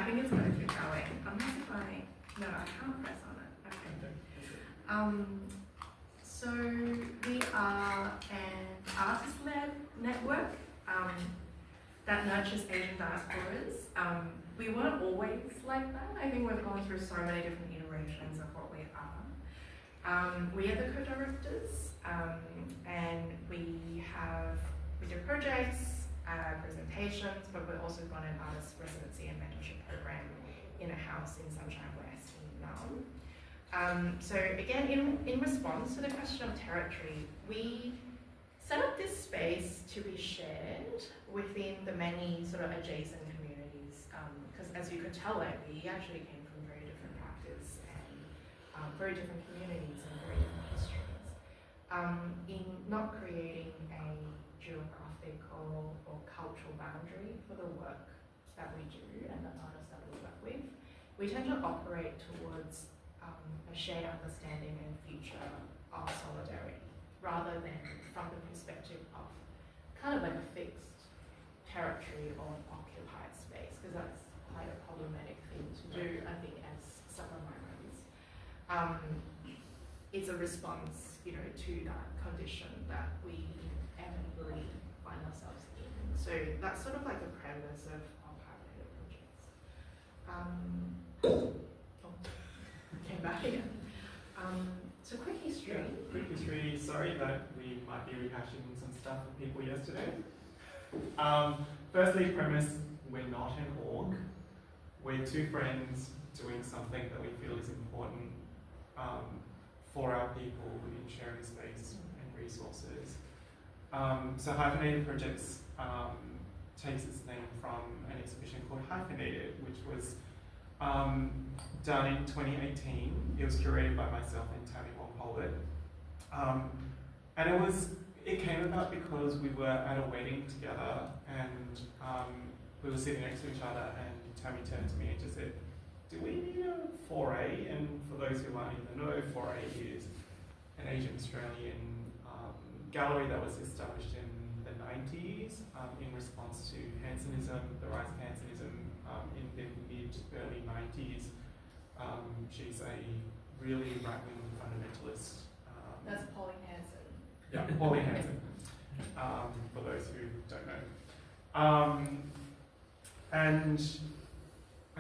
I think it's going to keep going. Unless if no, I can't press on it. Okay. So we are an artist-led network that nurtures Asian diasporas. We weren't always like that. I think we've gone through so many different iterations of what we are. We are the co-directors, and we do projects, presentations, but we've also got an artist residency and mentorship program in a house in Sunshine West in Melbourne. So again, in response to the question of territory, we set up this space to be shared within the many sort of adjacent communities, because as you could tell, like, we actually came from very different practice and very different communities and very different histories. In not creating a geographical or cultural boundary for the work that we do and the artists that we work with, we tend to operate towards a shared understanding and future of solidarity, rather than from the perspective of kind of like a fixed territory or an occupied space, because that's quite a problematic thing to do, I think, as summer migrants. It's a response, to that condition that we inevitably find ourselves in. So that's sort of like the premise of Hyphenated Projects. Came back again. So quick history. Yeah, quick history. Sorry that we might be rehashing some stuff with people yesterday. Firstly, premise, we're not an org. We're two friends doing something that we feel is important for our people in sharing space and resources. So Hyphenated Projects takes its name from an exhibition called Hyphenated, which was done in 2018. It was curated by myself and Tammy Wong-Pollard. And it came about because we were at a wedding together, and we were sitting next to each other, and Tammy turned to me and just said, do we need a foray? And for those who aren't in the know, foray is an Asian Australian gallery that was established in the 90s in response to Hansonism, the rise of Hansonism in the mid-early 90s. She's a really right-wing fundamentalist. That's Polly Hanson. Yeah, Polly Hanson, for those who don't know. And